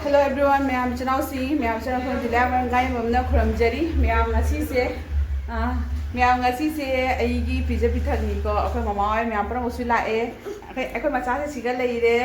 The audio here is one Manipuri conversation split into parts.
Hello everyone, मैम चनाउसी मैम चनाउसी दिला गाय ममना खुरमजरी मैम ngasi मैम ngasi से अईगी पिज्जा पिथरनी को अखोय ममा होय मैम पर मुसु लाए अखोय मचा से सिगा लेरे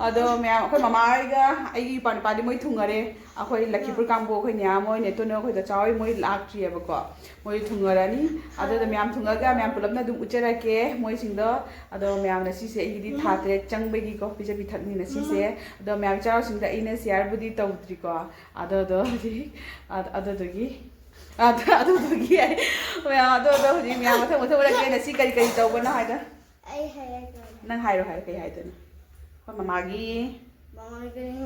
अदो मैम अखोय ममा होयगा अईगी पानी मोय थुंगरे अखोय लखीपुर कांबो अखोय न्याम होय नेतोनो अखोय द चावय मोय लाक्ट्रियबको मोय थुंगरानी अदो मैम थुंगागा मैम पुलपना दुम उचराके मोय सिंगदो अदो मैम ngasi से अईगी थात्रे चंगबगी को पिज्जा पिथरनी ngasi से अदो मैम चाव सिंगदा इने शेयर बुदी तौद्रिको अदो अदोगी अदोगी अदो हजी मैम मथं मथं उरके ngasi करी करी तौबना हायदा nang hairo hairo kay hayo na ko mamagi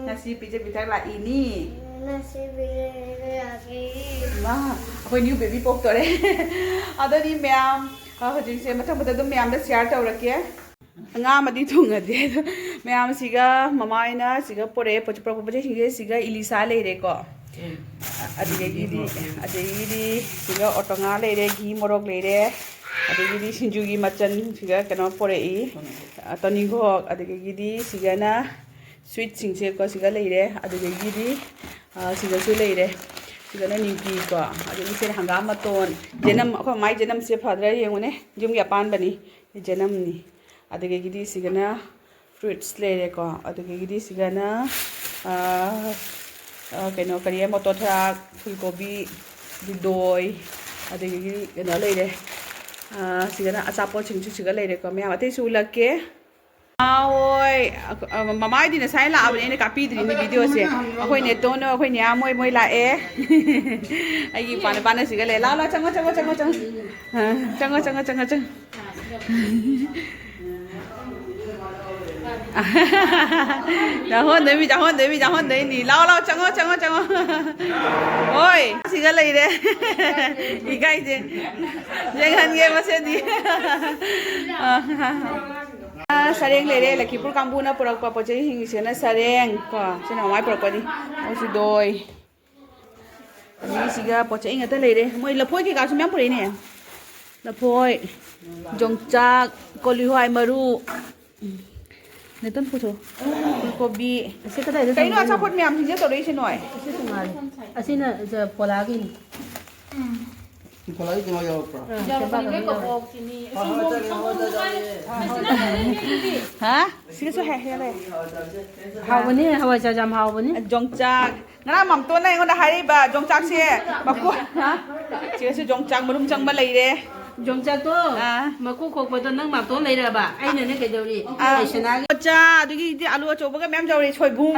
nasi pizza bitar la ini nasi pizza lagi ma ako new baby pok tore ado ni ma'am hojing se mathang mathang dum ma'am da share tawrake nga madi thunga de ma'am siga mama ina siga pore poch pro poch singe siga ilisa leire ko adigi siga otonga leire gi morok leire adigi sinjugi machan siga kano pore I tonigo adigi sigana sweet singse ko siga leire adigi siga su leire sigana nimpi ko adigi se hangama ton jenam ko mai jenam se phadra yengone jum ya pan bani jenam ni adigi sigana fruits leire ko adigi sigana kano kariya motothra fulgobi doi adigi kano leire sigana asapo chingchu siga leire ko me amate su lakke oi mama di na sai la abne ne kapi dri ni video se akoi ne to no akoi nya moi la e ai pan siga le la chang Jangan demi ni lao chang oi siga leire ikai je jangan ge mase di sareng leire lakipur kambuna purak pa poche hingi sena sareng ko sena mai purak ni osi doi ni siga poche inga ta leire moi lapoi ki ka su myam pure ne lapoi jongchak kolihoi maru này tuần phụ thuộc kopi cái nó sao phun mềm thì rất tôi xin hỏi xin là giờ phô lá gì phô lá gì mà yêu hả xin số hè này hào bên này hào giờ jam hào bên này jong chak ngã mắm tuần này con đã hay bà jong chak xe bà cô hả chỉ là jong chak mà đúng chăng mà lấy đấy Jongchak to mà cô khóc bởi nâng mạp tốn lấy ra bà anh này cái đâu đi ai sẽ nói cha đôi khi alu cho bữa cái mắm dầu đi xoay bung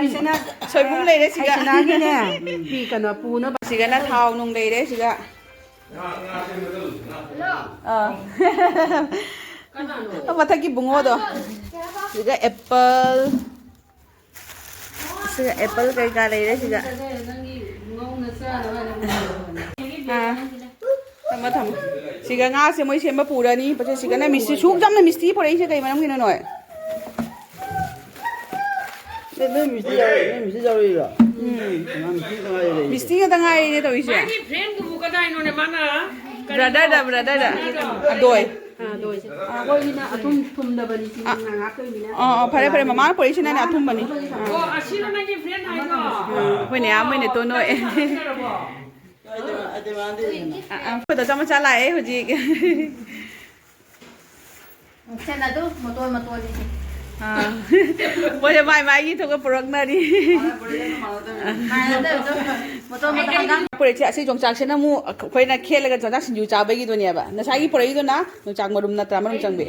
lấy đấy ai sẽ nói cái nè vì cả nó pu nó xí cái nó thau nung lấy đấy xí cái mà thay cái bung đó xí cái apple xí cái apple cái lấy đấy xí cái mà thầm siga nga se moi semba purani pache siga na misti suk jam na misti pore se kai manam kina noi ne misti jao ri ga misti ga tangai ne to ise ai friend ku ka dai no ne mana brother da adoi đôi ôi na thum da bani sin nga kai mina phare mama pore se na athum bani asino na ki friend hai ko hoi ne amoi ne to noi phải tập cho mà trả lại hồi gì xem là tôi một tôi đi bây giờ mai gì thôi cái product này đi một tôi đang bây giờ chị trồng trạc xem nó mua quay là khe là cái trồng trạc xin dù chào bây giờ nè bà nó sai cái product đó na trồng trạc mà đúng là tram mà đúng chẳng bị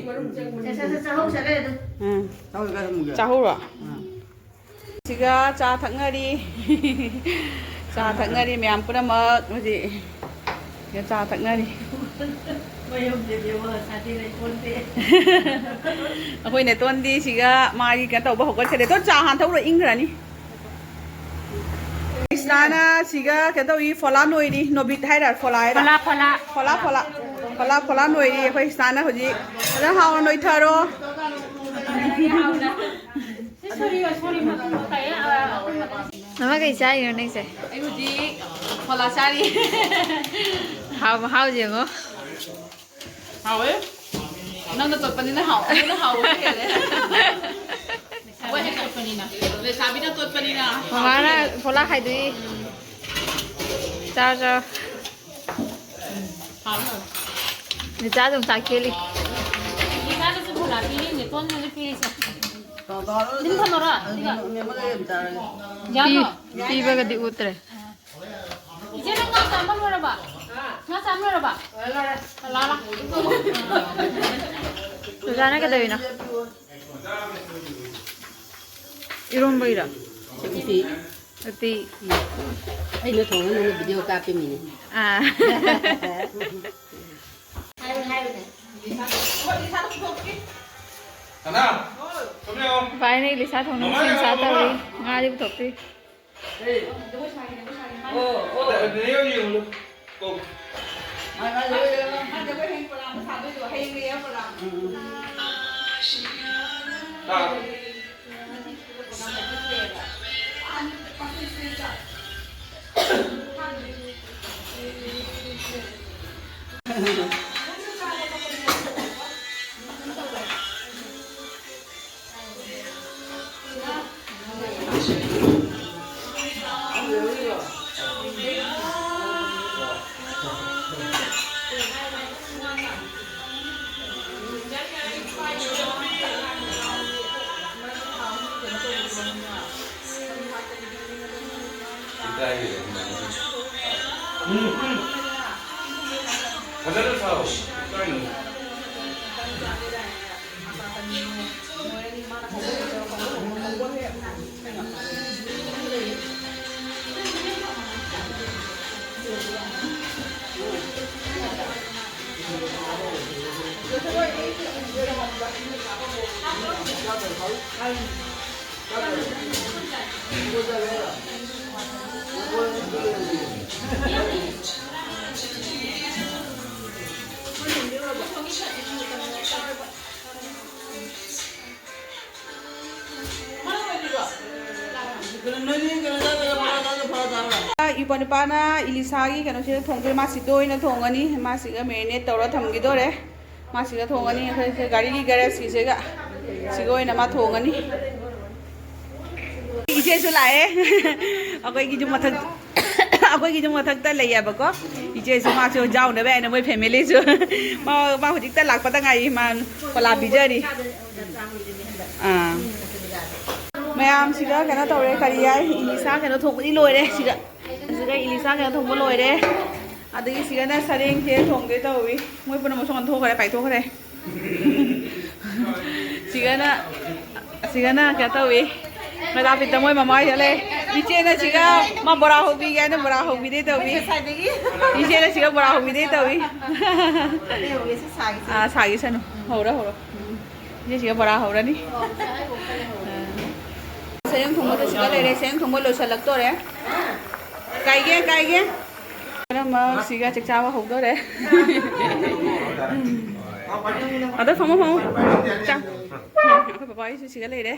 chào rồi chị ga chào thằng ngay đi chào thằng ngay đi mẹ em cũng đã mở cái gì cái chào thằng ngay đi hồi này tuần đi chị ga mai cái tàu bảo cái đấy tôi chào hàng thấu rồi in rồi nhỉ Sana chị ga cái tàu đi phô la nuôi đi nó bị thay rồi phô la nuôi đi hồi sana hồi gì nó hao nuôi thơ rồi nó cái trái rồi này sẽ anh hồi gì phô la sa đi hao gì ngó hao ấy nó tập bên nó hao cái đấy ว่าให้กดปนีนะเลยสามีน่ะกดปนีนะ มานะพลาไข่ดุยเจ้า พร้อมเลย นี่จ้าจงสาเคลิ นี่น่าจะพูดละพี่นี่ต้นนี่พี่สิ Tao tao nó. Din kan ora. Mẹ mới em ta. Jano. pi bagadi utre Ije nang nggak sama lu ba? Nggak sama lu ba? Lala. Susana ka daw na iron ba ira Jadi, ati ay no thong ano video copy mi. ah Ana, come here. finally lisa thong no sin sa ta ri nga di thok ti Nếu như cùng Ai ai lấy. เดี๋ยวไปเฮงโบราณภาษาด้วยตัวเฮงเลี้ยงโบราณ à, kita ini. Ada tu tahu. Kan. Kena nani kena dah pada. 이번 이빠나 일리사기 그노시 통들 마시도 있는 통하니 마시가 메네 떨어 담기도래 마시가 통하니 그래서 가리기 가라시 제가 지고 있는 마 통하니 이제 줄라에 아고 이게 좀 마탁 아고 이게 좀 마탁다 레야 버거 이제 좀 마셔 자오네 베네 뭐 패밀리 마 호직 때 락바다 가이 만 콜라 비저리 아 mẹ chị đó cái nó tàu đấy cái gì ấy Elisa cái nó thùng đi lồi đấy chị đó Elisa cái nó thùng có lồi đấy à đấy chị cái này riêng thế thùng cái tàu ấy mỗi phần một số con thô cái này phải thô cái này chị cái này cái tàu ấy người ta bị tao mỗi mà nói thế này đi trên này chị cái mà bora hộp đi cái nó bora hộp đi tàu ấy đi trên này chị cái bora hộp đi tàu ấy à xài cái sao nó hộp đó đi chị cái bora hộp đó đi Sayang thongbo siga lere sayang thongbo lo salak to re kai ge na ma siga chak chawa hok do re ada phamo cha ko papa is siga lere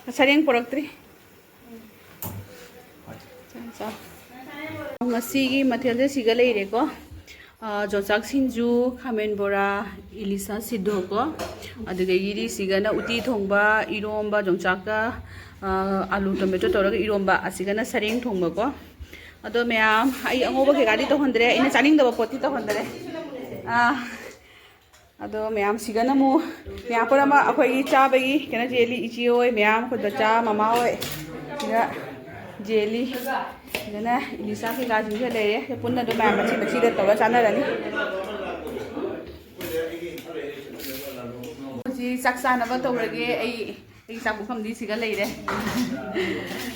sayang poraktri cha ngasi gi mathel de siga lere ko Jojak Sinju, Kamen Bora, Elisa Sidoko, Adegiri Sigana, Uti Thongba, Iromba, Jongchaka, Alu Tomato Tora, Iromba, Asigana Saring Thongba. Ado ma'am, I am over Gadi to 100 in a standing the potito 100. Ado ma'am, Sigana Mu, Yapama, Akoi Chabi, Kana Jelly, Ichio, ma'am, with the cha, Mama, Jelly. Nana, Elisa cái gà chúng ta đây, cái phun là đôi mà chị được tàu chắn đây này. Chị sắc xa nó vẫn tàu rồi cái ấy sắc bút không đi xí cái lấy đấy.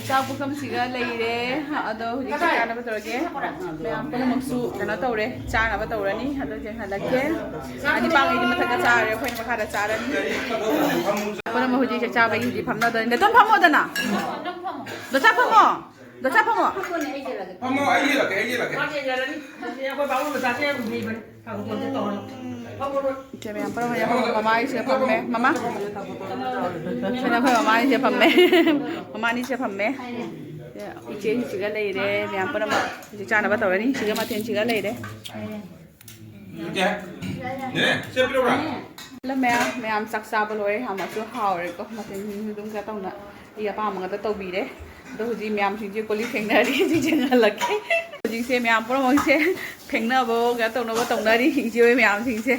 Sắc bút không xí cái lấy đấy, ở đâu chị sắc nó vẫn tàu rồi cái. Mẹ em có một số cái nó tàu đấy, cha nó vẫn tàu rồi ní, ở đâu chẳng hạn là cái. Anh đi bao ngày đi mà thằng cha rồi, quên mà khá là cha đấy. Có là một chị cha bây giờ chị phẩm nó đây, để tôi phẩm ở đây nào. Để cha phẩm ở. Đó chắc không ạ? Không có ấy là cái gì là cái. Chị mẹ phải mama đi chơi phẩm mẹ, mama. Chị nào phải mama đi chơi phẩm mẹ, mama đi chơi phẩm mẹ. Chị cái này đấy, mẹ phải mà chị cha nó bắt đầu đấy, chị cái mà tiền chị cái này đấy. Nè, xếp cái đâu ra? ꯃꯌꯥꯝ ꯆꯥꯛ ꯆꯥꯕ ꯂꯣꯏꯔꯦ ꯌꯥꯝꯅꯁꯨ ꯍꯥꯎꯔꯦꯀꯣ ꯃꯊꯦꯜꯁꯤꯡꯁꯨ ꯑꯗꯨꯝ ꯀꯩꯅꯣ ꯇꯧꯅ ꯑꯩ ꯑꯄꯥꯝꯕ ꯉꯥꯛꯇ ꯇꯧꯕꯤꯔꯦ ꯑꯗꯣ ꯍꯧꯖꯤꯛ ꯃꯌꯥꯝꯁꯤꯡꯁꯦ ꯀꯣꯜꯂꯤꯛ ꯐꯦꯡꯅꯔꯤ ꯍꯧꯖꯤꯛ ꯍꯜꯂꯛꯀꯦ ꯍꯧꯖꯤꯛꯁꯦ ꯃꯌꯥꯝ ꯄꯨꯝꯅꯃꯛꯁꯦ ꯐꯦꯡꯅꯕ ꯀꯩꯅꯣ ꯇꯧꯅꯕ ꯇꯧꯅꯔꯤ ꯏꯆꯦ ꯍꯣꯏ ꯃꯌꯥꯝꯁꯤꯡꯁꯦ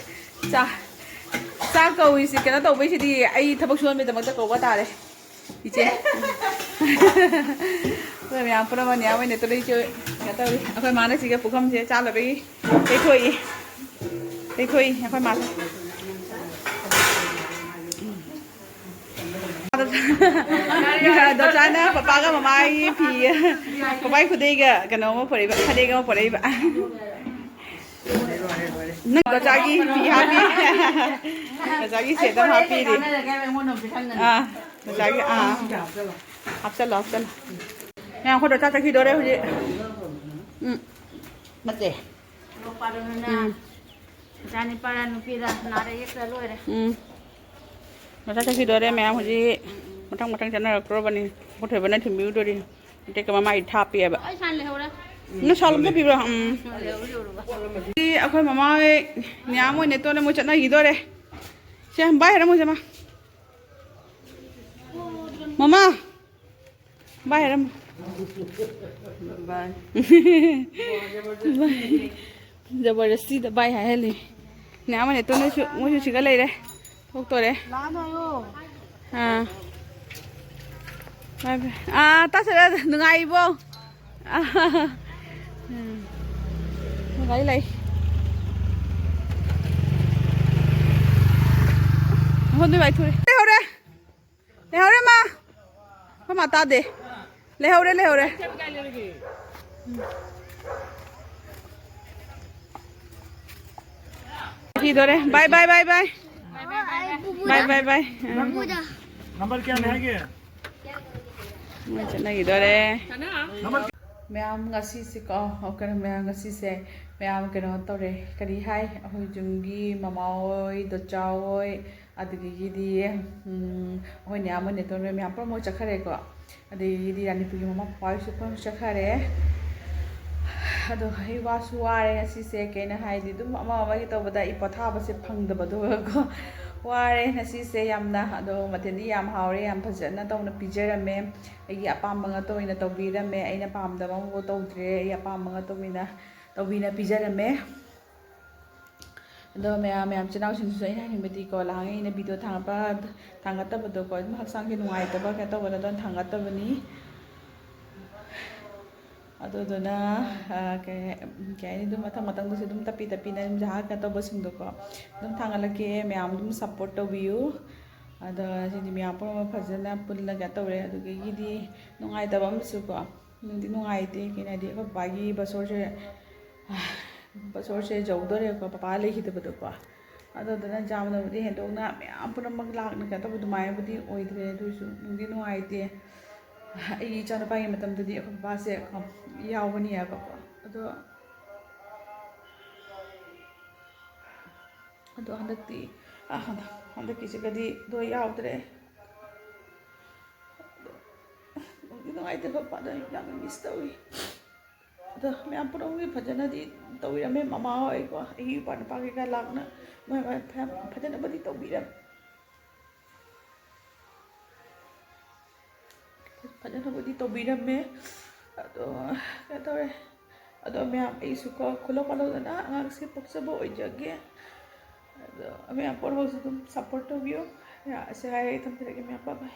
ꯆꯥꯛ ꯀꯧꯏꯁꯤ ꯀꯩꯅꯣ ꯇꯧꯕꯩꯁꯤꯗꯤ ꯑꯩ ꯊꯕꯛ ꯁꯨꯍꯟꯕꯒꯤꯗꯃꯛꯇ ꯀꯧꯕ ꯇꯥꯔꯦ 이제 그럼 앞으로만 야외에 또리죠 갔다 우리 아까 많은 지가 부검제 잘라비 데코이 아까 많아 너 자나 파파가 마마이 피 파파이 쿠데가 그노모 포리바 카데가 포리바 너 자기 피 하피 너 자기 세다 하피리 자기 합살로 그냥 호도 짜자기 노래 후지 맞지? 자니 빠라 누피다 나래 एकटा लोरे 짜자기 노래 그냥 후지 मथां जानारक्रोबानि गथ'बना थिमिउदोरि टेक मामा इथा पियाबा ai san le hora न सालम पिबा इ अखोय मामा न्याम ओइने तोने मो चना हिदोरे से हम बाहेर मो जमा मामा बाहेर बाय जबरदस्ती द बाय हेली न्याम ओइने तोने मो सिगा लेरे थोक्तोरे लानोयो तासरा नुगाइबो नुगाइ लै होनु बाइ थुरे लेहौरे मा तादे लेहौरे हिदोरे बाय नंबर क्या है ꯆꯠꯅꯈꯤꯗꯣꯔꯦ ꯃꯌꯥꯝ ꯉꯁꯤꯁꯦꯀꯣ ꯀꯩꯅꯣ ꯃꯌꯥꯝ ꯉꯁꯤꯁꯦ ꯃꯌꯥꯝ ꯀꯩꯅꯣ ꯇꯧꯔꯦ ꯀꯔꯤ ꯍꯥꯏ ꯑꯩꯈꯣꯏ ꯌꯨꯝꯒꯤ ꯃꯃꯥ ꯍꯣꯏ ꯗꯣꯆꯥ ꯍꯣꯏ ꯑꯗꯒꯤꯗꯤ ꯑꯩꯈꯣꯏ ꯃꯌꯥꯝ ꯅꯦꯇꯣꯟ ꯃꯌꯥꯝ ꯄꯨꯝꯅꯃꯛ ꯆꯠꯈ꯭ꯔꯦꯀꯣ ꯑꯗꯒꯤꯗꯤ ꯔꯥꯅꯤꯄꯨꯔꯒꯤ ꯃꯃꯥ ꯄꯄꯥ ꯍꯣꯏꯁꯨ ꯄꯨꯝꯅꯃꯛ ꯆꯠꯈ꯭ꯔꯦ ꯑꯗꯣ ꯑꯩ ꯋꯥꯁꯨ ꯋꯥꯔꯦ ꯉꯁꯤꯁꯦ ꯀꯩꯅꯣ ꯍꯥꯏꯗꯤ ꯑꯗꯨꯝ ꯑꯃꯒꯤ ꯇꯧꯕꯗ ꯑꯩ ꯄꯣꯊꯥꯕꯁꯦ ꯐꯪꯗꯕꯗꯣꯀꯣ ꯋꯥꯔꯦ ꯉꯁꯤꯁꯦ ꯌꯥꯝꯅ ꯑꯗꯣ ꯃꯊꯦꯜꯗꯤ ꯌꯥꯝ ꯍꯥꯎꯔꯦ ꯌꯥꯝ ꯐꯖꯅ ꯇꯧꯅ ꯄꯤꯖꯔꯝꯃꯦ ꯑꯩꯒꯤ ꯑꯄꯥꯝꯕ ꯉꯥꯛꯇ ꯑꯣꯏꯅ ꯇꯧꯕꯤꯔꯝꯃꯦ ꯑꯩꯅ ꯄꯥꯝꯗꯕ ꯑꯃꯐꯥꯎ ꯇꯧꯗ꯭ꯔꯦ ꯑꯩ ꯑꯄꯥꯝꯕ ꯉꯥꯛꯇ ꯇꯧꯕꯤꯅ ꯄꯤꯖꯔꯝꯃꯦ ꯑꯗꯣ ꯃꯌꯥꯝ ꯆꯤꯜꯍꯥꯎꯁꯤꯡꯁꯨ ꯑꯩꯅ ꯍꯥꯏꯅꯤꯡꯕꯗꯤꯀꯣ ꯂꯥꯡꯉꯩ ꯑꯩꯅ ꯚꯤꯗꯤꯑꯣ ꯊꯥꯡꯒꯠꯇꯕꯗꯣꯀꯣ ꯑꯗꯨꯝ ꯍꯛꯆꯥꯡꯁꯦ ꯅꯨꯡꯉꯥꯏꯇꯕ ꯀꯩꯅꯣ ꯇꯧꯕꯗ ꯑꯗꯨꯝ ꯊꯥꯡꯒꯠꯇꯕꯅꯤ ꯑꯗꯨꯗꯨꯅ ꯀꯩ ꯍꯥꯏꯅꯤ ꯑꯗꯨꯝ ꯃꯊꯪꯗꯁꯨ ꯑꯗꯨꯝ ꯇꯞꯄꯤꯅ ꯑꯗꯨꯝ ꯖꯍꯥ ꯀꯩꯅꯣ ꯇꯧꯕꯁꯤꯡꯗꯣꯀꯣ ꯑꯗꯨꯝ ꯊꯥꯡꯒꯠꯂꯛꯀꯦ ꯃꯌꯥꯝ ꯑꯗꯨꯝ ꯁꯞꯄꯣꯔꯠ ꯇꯧꯕꯤꯌꯨ ꯑꯗꯣ ꯁꯤꯗꯤ ꯃꯌꯥꯝ ꯄꯨꯝꯅꯃꯛ ꯐꯖꯅ ꯄꯨꯜꯂꯒ ꯇꯧꯔꯦ ꯑꯗꯨꯗꯒꯤꯗꯤ ꯅꯨꯡꯉꯥꯏꯇꯕ ꯑꯃꯁꯨꯀꯣ ꯅꯨꯡꯗꯤ ꯅꯨꯡꯉꯥꯏꯇꯦ ꯀꯩꯅꯣ ꯍꯥꯏꯗꯤ ꯑꯩꯈꯣꯏ ꯄꯄꯥꯒꯤ ꯕꯁꯣꯔꯁꯦ ꯌꯧꯗꯣꯔꯦꯀꯣ ꯄꯄꯥ ꯂꯩꯈꯤꯗꯕꯗꯣꯀꯣ ꯑꯗꯨꯗꯨꯅ ꯌꯥꯝꯅꯕꯨꯗꯤ ꯍꯦꯟꯗꯣꯛꯅ ꯃꯌꯥꯝ ꯄꯨꯝꯅꯃꯛ ꯂꯥꯛꯅ ꯀꯩꯅꯣ ꯇꯧꯕ ꯑꯗꯨꯃꯥꯏꯅꯕꯨꯗꯤ ꯑꯣꯏꯗ꯭ꯔꯦ ꯑꯗꯨꯑꯣꯏꯁꯨ ꯅꯨꯡꯗꯤ ꯅꯨꯡꯉꯥꯏꯇꯦ ꯑꯩꯒꯤ ꯏꯆꯥꯅꯨꯄꯥꯒꯤ ꯃꯇꯝꯗꯗꯤ ꯑꯩꯈꯣꯏ ꯄꯄꯥꯁꯦ ꯌꯥꯎꯕꯅꯤ ꯍꯥꯏꯕꯀꯣ ꯑꯗꯣ ꯍꯟꯗꯛꯀꯤꯁꯤꯒꯗꯤ ꯑꯗꯣ ꯌꯥꯎꯗ꯭ꯔꯦ ꯅꯨꯡꯗꯤ ꯅꯨꯡꯉꯥꯏꯇꯦ ꯄꯄꯥꯗꯣ ꯌꯥꯝꯅ ꯃꯤꯁ ꯇꯧꯏ ꯑꯗꯣ ꯃꯌꯥꯝ ꯄꯨꯝꯅꯃꯛꯀꯤ ꯐꯖꯅꯗꯤ ꯇꯧꯕꯤꯔꯝꯃꯦ ꯃꯃꯥ ꯍꯣꯏꯀꯣ ꯑꯩꯒꯤ ꯏꯄꯥ ꯅꯨꯄꯥ ꯀꯩꯀꯥ ꯂꯥꯛꯅ ꯃꯣꯏ ꯐꯖꯅꯕꯨꯗꯤ ꯇꯧꯕꯤꯔꯝꯃꯦ ꯑꯗꯣ ꯀꯩꯅꯣ ꯇꯧꯔꯦ ꯑꯗꯣ ꯃꯌꯥꯝ ꯑꯩꯁꯨꯀꯣ ꯈꯨꯜꯂꯧ ꯄꯥꯜꯂꯧꯗꯅ ꯑꯉꯥꯡꯁꯦ ꯄꯣꯛꯆꯕ ꯑꯣꯏꯖꯒꯦ ꯑꯗꯣ ꯃꯌꯥꯝ ꯄꯨꯝꯅꯃꯛꯁꯨ ꯑꯗꯨꯝ ꯁꯞꯄꯣꯔꯠ ꯇꯧꯕꯤꯌꯨ ꯑꯁꯤ ꯍꯥꯏꯔꯒ ꯊꯝꯖꯔꯒꯦ ꯃꯌꯥꯝ ꯕꯥꯏ